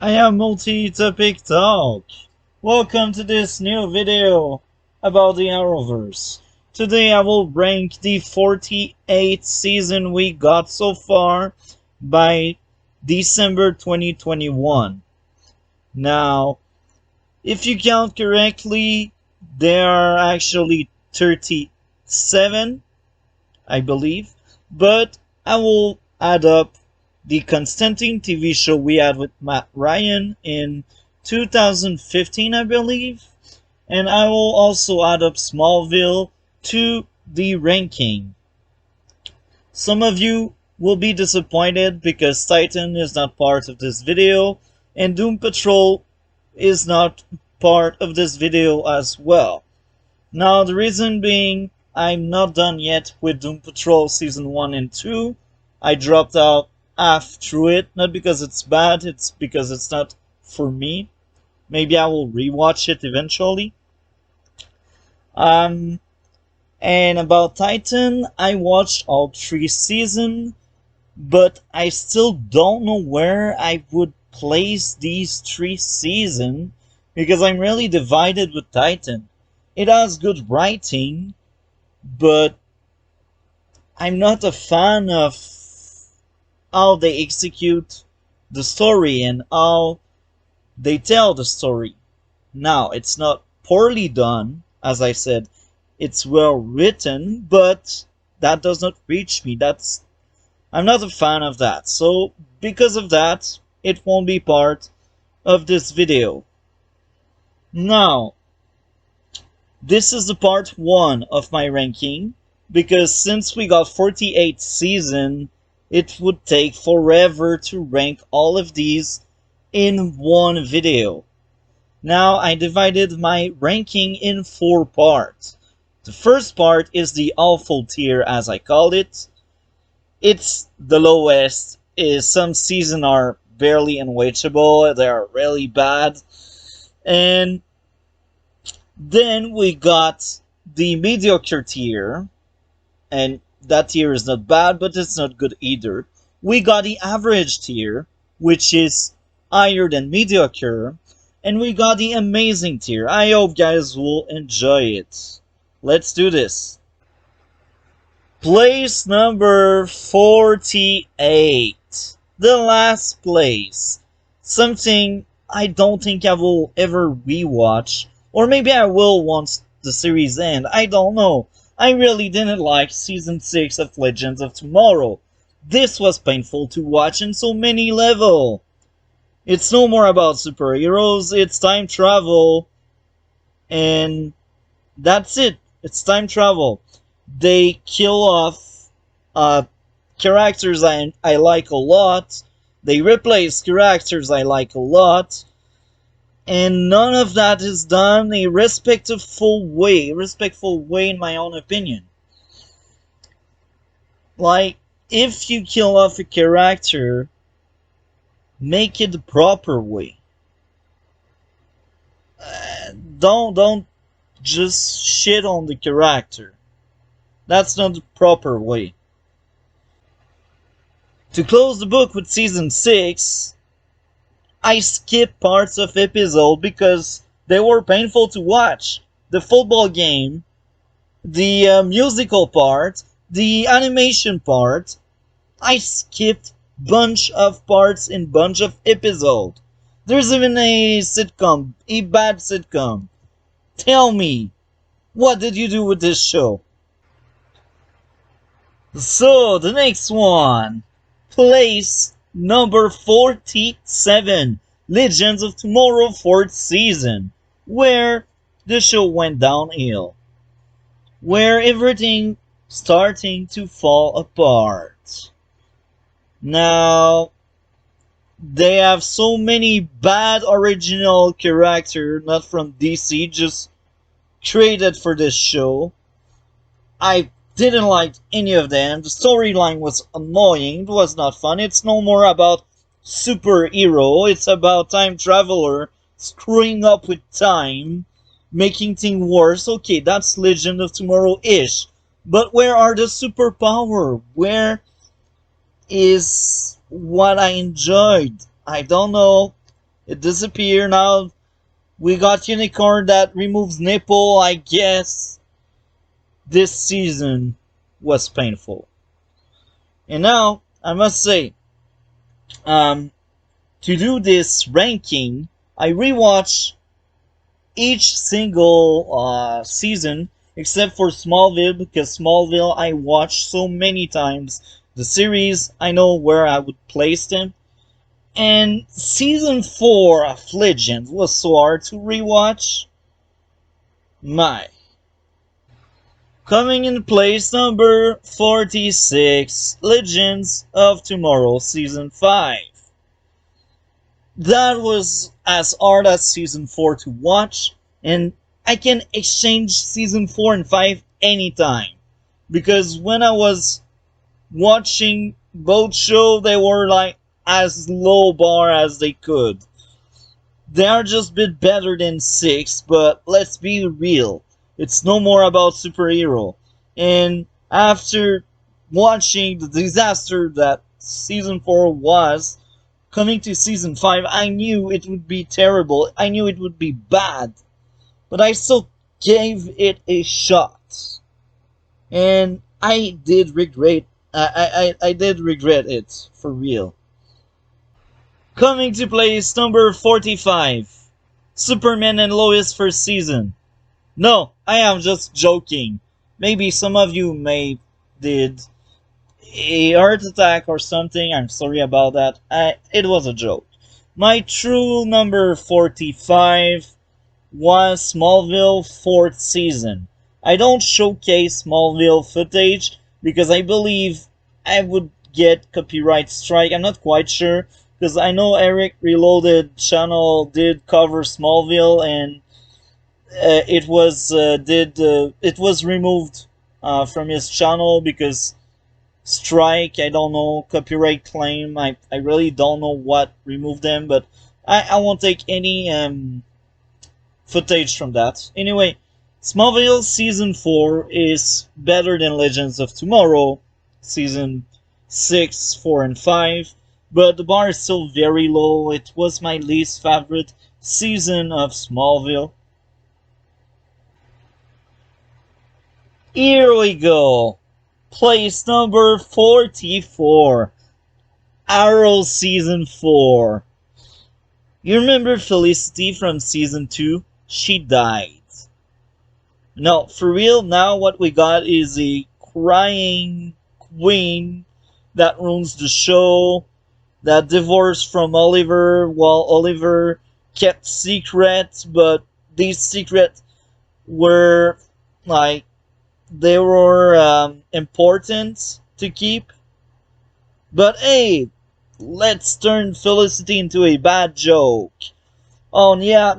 I am Multi-Topic Talk. Welcome to this new video about the Arrowverse. Today I will rank the 48th season we got so far by December 2021. Now, if you count correctly, there are actually 37, I believe, but I will add up the Constantine TV show we had with Matt Ryan in 2015, I believe, and I will also add up Smallville to the ranking. Some of you will be disappointed because Titan is not part of this video, and Doom Patrol is not part of this video as well. Now, the reason being, I'm not done yet with Doom Patrol Season 1 and 2. I dropped out half through it, not because it's bad, it's because it's not for me. Maybe I will rewatch it eventually. And about Titan, I watched all 3 seasons, but I still don't know where I would place these 3 seasons because I'm really divided with Titan. It has good writing, but I'm not a fan of how they execute the story and how they tell the story. Now, it's not poorly done, as I said, it's well written, but that does not reach me. I'm not a fan of that. So, because of that, it won't be part of this video. Now, this is the part 1 of my ranking, because since we got 48 seasons, it would take forever to rank all of these in one video. Now I divided my ranking in 4 parts. The first part is the awful tier, as I call it. It's the lowest. Some seasons are barely unwatchable, they are really bad. And then we got the mediocre tier, and that tier is not bad, but it's not good either. We got the average tier, which is higher than mediocre, and we got the amazing tier. I hope guys will enjoy it. Let's do this. Place number 48. The last place. Something I don't think I will ever rewatch, or maybe I will once the series ends. I don't know. I really didn't like Season 6 of Legends of Tomorrow. This was painful to watch in so many levels. It's no more about superheroes, it's time travel. And that's it. It's time travel. They kill off characters I like a lot. They replace characters I like a lot. And none of that is done a respectful way in my own opinion. Like, if you kill off a character, make it the proper way. Don't just shit on the character. That's not the proper way. To close the book with Season 6, I skipped parts of episode because they were painful to watch. The football game, the musical part, the animation part. I skipped bunch of parts in bunch of episodes. There's even a sitcom, a bad sitcom. Tell me, what did you do with this show? So, the next one. Place number 47, Legends of Tomorrow 4th season, where the show went downhill, where everything starting to fall apart. Now, they have so many bad original characters, not from DC, just created for this show. I didn't like any of them. The storyline was annoying. It was not fun. It's no more about superhero. It's about time traveler screwing up with time, making things worse. Okay, that's Legend of Tomorrow-ish. But where are the superpower? Where is what I enjoyed? I don't know. It disappeared. Now we got unicorn that removes nipple. I guess this season was painful. And now I must say, um, to do this ranking, I rewatched each single season except for Smallville, because Smallville I watched so many times. The series, I know where I would place them. And season 4 of Legends was so hard to rewatch. My. Coming in place number 46, Legends of Tomorrow Season 5. That was as hard as season 4 to watch, and I can exchange season 4 and 5 anytime. Because when I was watching both shows, they were like as low bar as they could. They are just a bit better than 6, but let's be real. It's no more about superhero. And after watching the disaster that season 4 was, coming to season 5, I knew it would be terrible. I knew it would be bad. But I still gave it a shot. And I did regret I did regret it, for real. Coming to place number 45, Superman and Lois first season. No, I am just joking. Maybe some of you may did a heart attack or something. I'm sorry about that. It was a joke. My true number 45 was Smallville 4th season. I don't showcase Smallville footage because I believe I would get copyright strike. I'm not quite sure, because I know Eric Reloaded channel did cover Smallville, and it was removed from his channel because strike. I don't know, copyright claim. I really don't know what removed them, but I won't take any footage from that. Anyway, Smallville season 4 is better than Legends of Tomorrow season 6, 4, and 5, but the bar is still very low. It was my least favorite season of Smallville. Here we go. Place number 44. Arrow season 4. You remember Felicity from season 2? She died. No, for real, now what we got is a crying queen that ruins the show, that divorced from Oliver while Oliver kept secrets, but these secrets were like they were important to keep. But hey, let's turn Felicity into a bad joke. Oh yeah.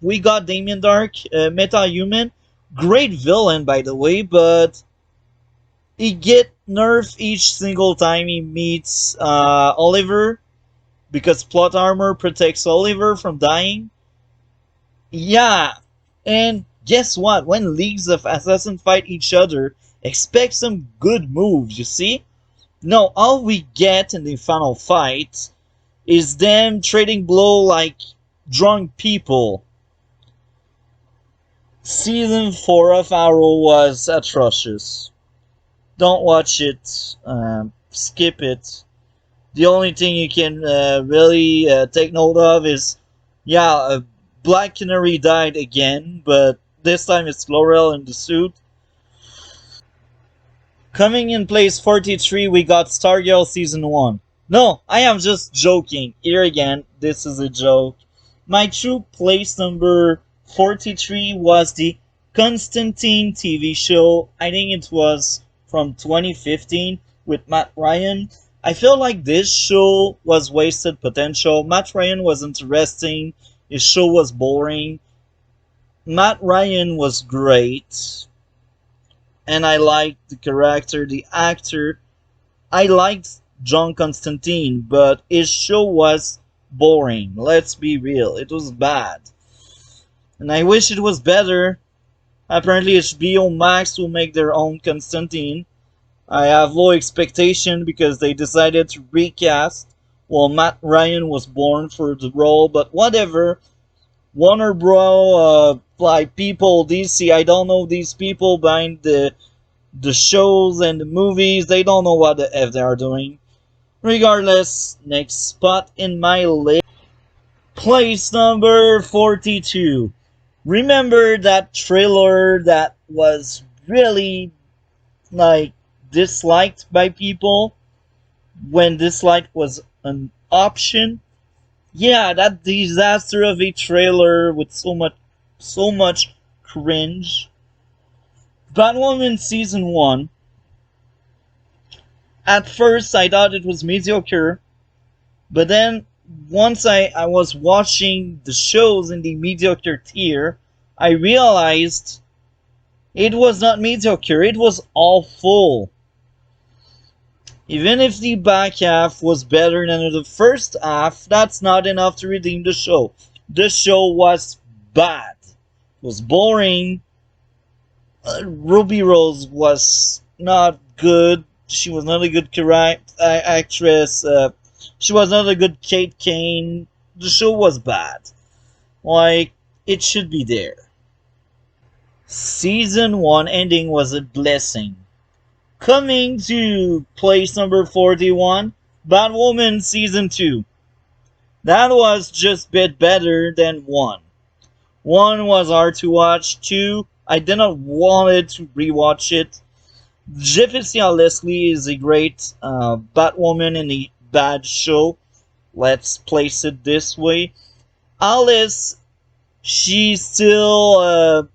We got Damien Dark, meta-human, great villain by the way, but he get nerfed each single time he meets Oliver, because plot armor protects Oliver from dying. Yeah, and guess what? When leagues of assassins fight each other, expect some good moves, you see? No, all we get in the final fight is them trading blow like drunk people. Season 4 of Arrow was atrocious. Don't watch it. Skip it. The only thing you can really take note of is, yeah, Black Canary died again, but this time it's Laurel in the suit. Coming in place 43, we got Stargirl Season 1. No, I am just joking. Here again, this is a joke. My true place number 43 was the Constantine TV show. I think it was from 2015 with Matt Ryan. I feel like this show was wasted potential. Matt Ryan was interesting. His show was boring. Matt Ryan was great. And I liked the character, the actor. I liked John Constantine, but his show was boring. Let's be real. It was bad. And I wish it was better. Apparently HBO Max will make their own Constantine. I have low expectation because they decided to recast Well, Matt Ryan was born for the role, but whatever. Warner Bro, like people, DC, I don't know these people behind the shows and the movies, they don't know what the F they are doing. Regardless, next spot in my list, place number 42. Remember that trailer that was really, like, disliked by people when dislike was an option? Yeah, that disaster of a trailer with so much cringe. Batwoman season 1. At first I thought it was mediocre, but then once I was watching the shows in the mediocre tier, I realized it was not mediocre, it was awful. Even if the back half was better than the first half, that's not enough to redeem the show. The show was bad. It was boring. Ruby Rose was not good. She was not a good actress. She was not a good Kate Kane. The show was bad. Like, it should be there. Season 1 ending was a blessing. Coming to place number 41, Batwoman Season 2. That was just a bit better than 1. 1 was hard to watch, 2, I did not want to rewatch it. Jefferson Leslie is a great Batwoman in a bad show. Let's place it this way. Alice, she still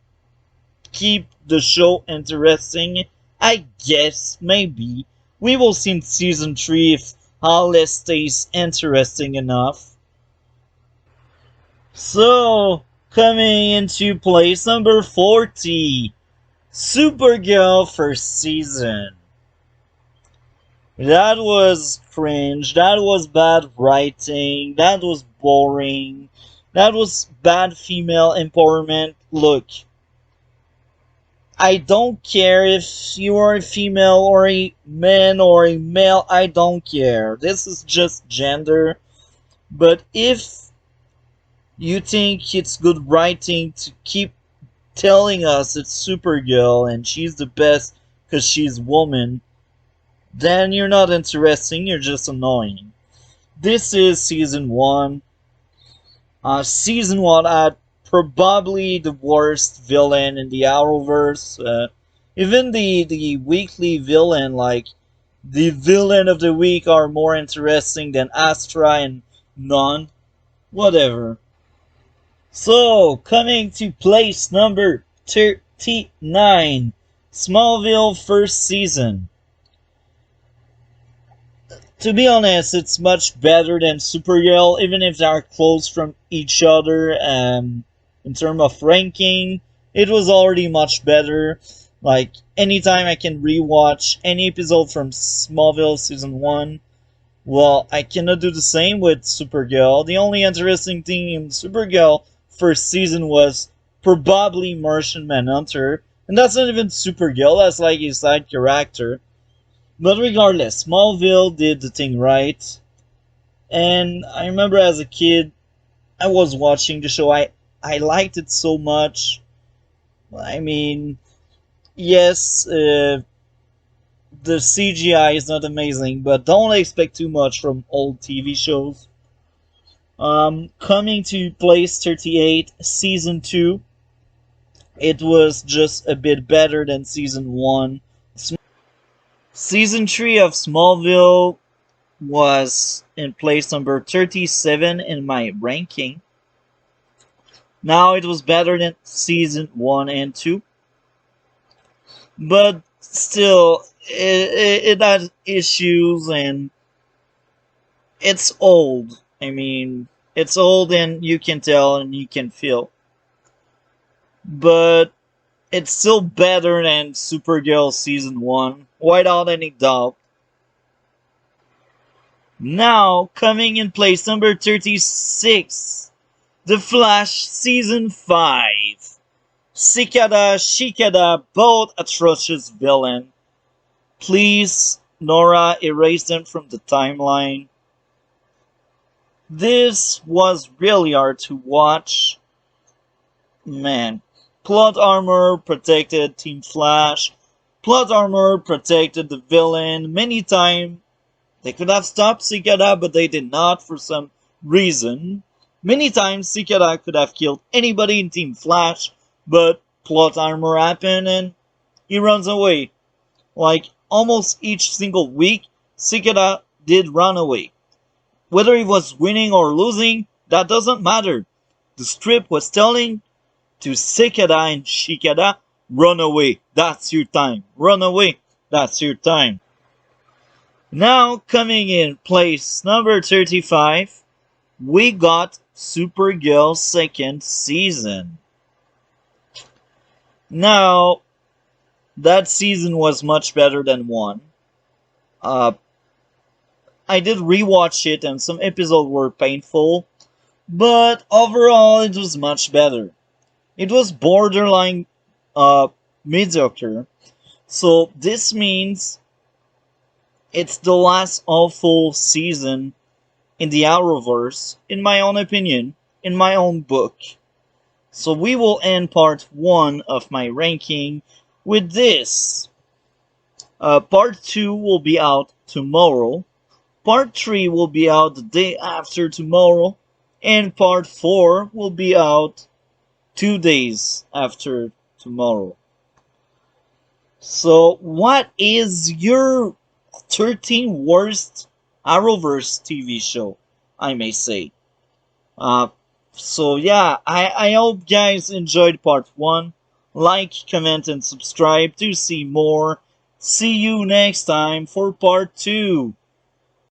keep the show interesting. I guess, maybe. We will see in season 3 if Alice stays interesting enough. So, coming into place number 40, Supergirl first season. That was cringe, that was bad writing, that was boring, that was bad female empowerment. Look, I don't care if you are a female or a man or a male, I don't care. This is just gender. But if you think it's good writing to keep telling us it's Supergirl and she's the best because she's woman, then you're not interesting, you're just annoying. This is season 1. Season 1 had probably the worst villain in the arrowverse. Even the weekly villain, like the villain of the week, are more interesting than Astra and None. Whatever. So, coming to place number 39, Smallville first season. To be honest, it's much better than Supergirl, even if they are close from each other. In terms of ranking, it was already much better. Like, anytime I can rewatch any episode from Smallville season 1, well, I cannot do the same with Supergirl. The only interesting thing in Supergirl first season was probably Martian Manhunter, and that's not even Supergirl, that's like a side character. But regardless, Smallville did the thing right. And I remember as a kid, I was watching the show. I liked it so much. I mean, yes, the CGI is not amazing, but don't expect too much from old TV shows. Coming to place 38, season 2. It was just a bit better than season 1. Season 3 of Smallville was in place number 37 in my ranking. Now it was better than season 1 and 2. But still, it had issues and it's old. I mean, it's old and you can tell and you can feel. But it's still better than Supergirl season 1, without any doubt. Now, coming in place number 36, The Flash season 5. Cicada, Shikada, both atrocious villain. Please, Nora, erase them from the timeline. This was really hard to watch. Man, plot armor protected Team Flash. Plot armor protected the villain many times. They could have stopped Cicada, but they did not for some reason. Many times Cicada could have killed anybody in Team Flash, but plot armor happened and he runs away. Like almost each single week, Cicada did run away. Whether he was winning or losing, that doesn't matter. The script was telling to Cicada and Shikada, run away, that's your time. Run away, that's your time. Now, coming in place number 35, we got Supergirl second season. Now, that season was much better than one. I did rewatch it and some episodes were painful, but overall it was much better. It was borderline mediocre, so this means it's the last awful season in the arrowverse, in my own opinion, in my own book. So we will end part 1 of my ranking with this. Part 2 will be out tomorrow. Part 3 will be out the day after tomorrow. And part 4 will be out 2 days after tomorrow. So what is your 13 worst Arrowverse TV show, I may say? So yeah, I hope guys enjoyed part 1. Like, comment, and subscribe to see more. See you next time for part 2.